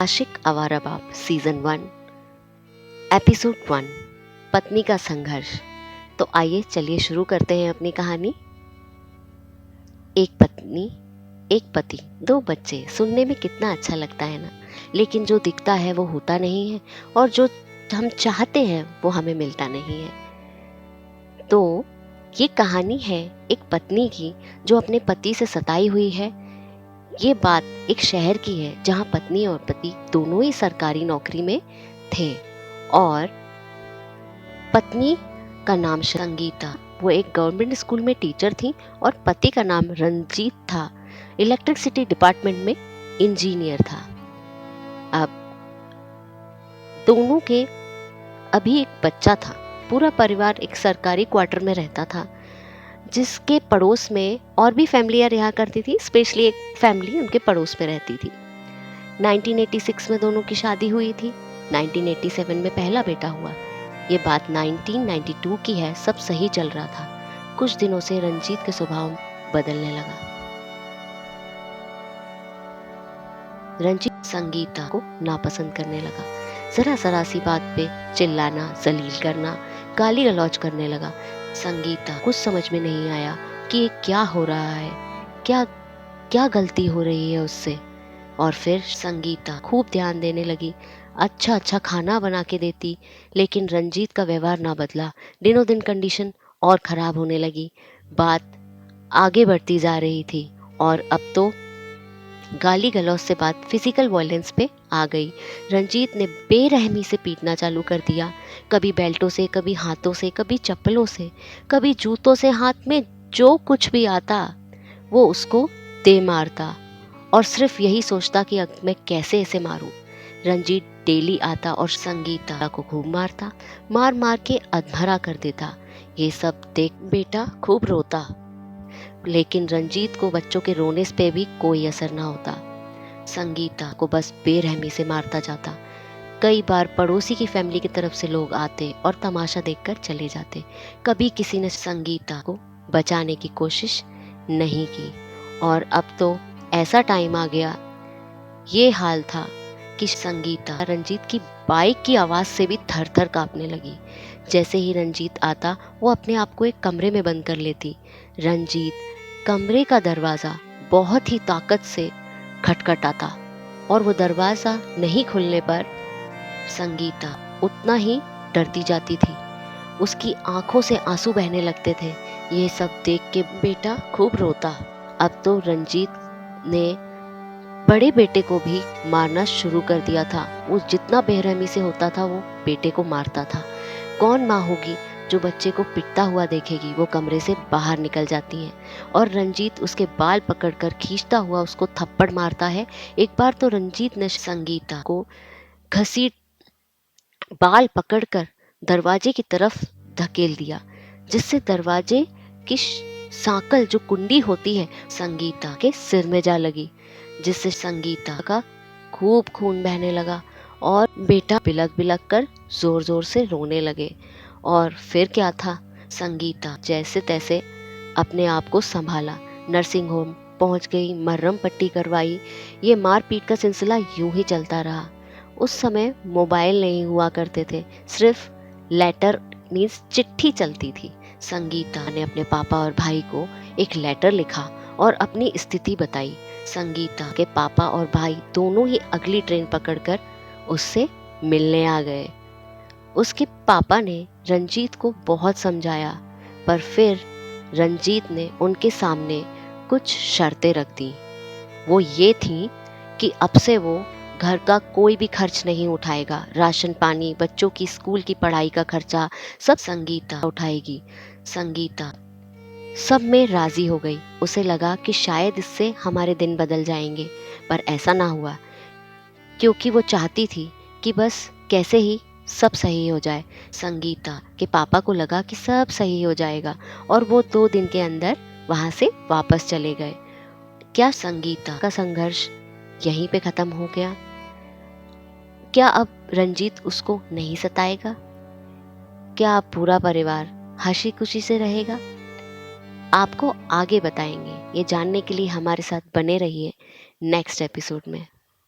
आशिक आवारा बाप season 1 episode 1 पत्नी का संघर्ष। तो आइए चलिए शुरू करते हैं अपनी कहानी। एक पत्नी, एक पति, दो बच्चे। सुनने में कितना अच्छा लगता है ना, लेकिन जो दिखता है वो होता नहीं है और जो हम चाहते हैं वो हमें मिलता नहीं है। तो ये कहानी है एक पत्नी की जो अपने पति से सताई हुई है। ये बात एक शहर की है जहाँ पत्नी और पति दोनों ही सरकारी नौकरी में थे और पत्नी का नाम संगीता, वो एक गवर्नमेंट स्कूल में टीचर थी और पति का नाम रंजीत था, इलेक्ट्रिसिटी डिपार्टमेंट में इंजीनियर था। अब दोनों के अभी एक बच्चा था। पूरा परिवार एक सरकारी क्वार्टर में रहता था जिसके पड़ोस में और भी फैमिलियाँ रहा करती थी। स्पेशली एक फैमिली उनके पड़ोस में रहती थी। 1986 में दोनों की शादी हुई थी। 1987 में पहला बेटा हुआ। ये बात 1992 की है। सब सही चल रहा था। कुछ दिनों से रंजीत के स्वभाव बदलने लगा। रंजीत संगीता को नापसंद करने लगा। जरा सी बात पे चिल्लाना, जलील करना, गाली गलौज करने लगा। संगीता कुछ समझ में नहीं आया कि ये क्या हो रहा है, क्या क्या गलती हो रही है उससे। और फिर संगीता खूब ध्यान देने लगी। अच्छा खाना बना के देती, लेकिन रंजीत का व्यवहार ना बदला। दिनों दिन कंडीशन और खराब होने लगी। बात आगे बढ़ती जा रही थी और अब तो गाली गलौज से बात फिजिकल वायलेंस पे आ गई। रंजीत ने बेरहमी से पीटना चालू कर दिया। कभी बेल्टों से, कभी हाथों से, कभी चप्पलों से, कभी जूतों से। हाथ में जो कुछ भी आता वो उसको दे मारता और सिर्फ यही सोचता कि अब मैं कैसे इसे मारूं। रंजीत डेली आता और संगीता को खूब मारता, मार मार के अधमरा कर देता। ये सब देख बेटा खूब रोता, लेकिन रंजीत को बच्चों के रोने पे भी कोई असर ना होता। संगीता को बस बेरहमी से मारता जाता। कई बार पड़ोसी की फैमिली की तरफ से लोग आते और तमाशा देखकर चले जाते। कभी किसी ने संगीता को बचाने की कोशिश नहीं की। और अब तो ऐसा टाइम आ गया, ये हाल था कि संगीता रंजीत की बाइक की आवाज से भी थर थर कांपने लगी। जैसे ही रंजीत आता वो अपने आप को एक कमरे में बंद कर लेती। रंजीत कमरे का दरवाजा बहुत ही ताकत से खटखटाता और वो दरवाजा नहीं खुलने पर संगीता उतना ही डरती जाती थी। उसकी आंखों से आंसू बहने लगते थे। ये सब देख के बेटा खूब रोता। अब तो रंजीत ने बड़े बेटे को भी मारना शुरू कर दिया था। वो जितना बेरहमी से होता था वो बेटे को मारता था। कौन माँ होगी जो बच्चे को पिटता हुआ देखेगी। वो कमरे से बाहर निकल जाती है और रंजीत उसके बाल पकड़कर खींचता हुआ उसको थप्पड़ मारता है। एक बार तो रंजीत ने संगीता को घसीट बाल पकड़कर दरवाजे की तरफ धकेल दिया, जिससे दरवाजे की सांकल जो कुंडी होती है संगीता के सिर में जा लगी, जिससे संगीता का खूब खून बहने लगा और बेटा बिलक बिलक कर जोर जोर से रोने लगे। और फिर क्या था, संगीता जैसे तैसे अपने आप को संभाला, नर्सिंग होम पहुंच गई, मरहम पट्टी करवाई। ये मारपीट का सिलसिला यूं ही चलता रहा। उस समय मोबाइल नहीं हुआ करते थे, सिर्फ लेटर मीन्स चिट्ठी चलती थी। संगीता ने अपने पापा और भाई को एक लेटर लिखा और अपनी स्थिति बताई। संगीता के पापा और भाई दोनों ही अगली ट्रेन पकड़कर उससे मिलने आ गए। उसके पापा ने रंजीत को बहुत समझाया, पर फिर रंजीत ने उनके सामने कुछ शर्तें रख दी। वो ये थी कि अब से वो घर का कोई भी खर्च नहीं उठाएगा। राशन पानी, बच्चों की स्कूल की पढ़ाई का खर्चा सब संगीता उठाएगी। संगीता सब में राजी हो गई। उसे लगा कि शायद इससे हमारे दिन बदल जाएंगे, पर ऐसा ना हुआ, क्योंकि वो चाहती थी कि बस कैसे ही सब सही हो जाए। संगीता के पापा को लगा कि सब सही हो जाएगा और वो 2 दिन के अंदर वहां से वापस चले गए। क्या संगीता का संघर्ष यहीं पे खत्म हो गया? क्या अब रंजीत उसको नहीं सताएगा? क्या अब पूरा परिवार हंसी खुशी से रहेगा? आपको आगे बताएंगे। ये जानने के लिए हमारे साथ बने रहिए नेक्स्ट एपिसोड में।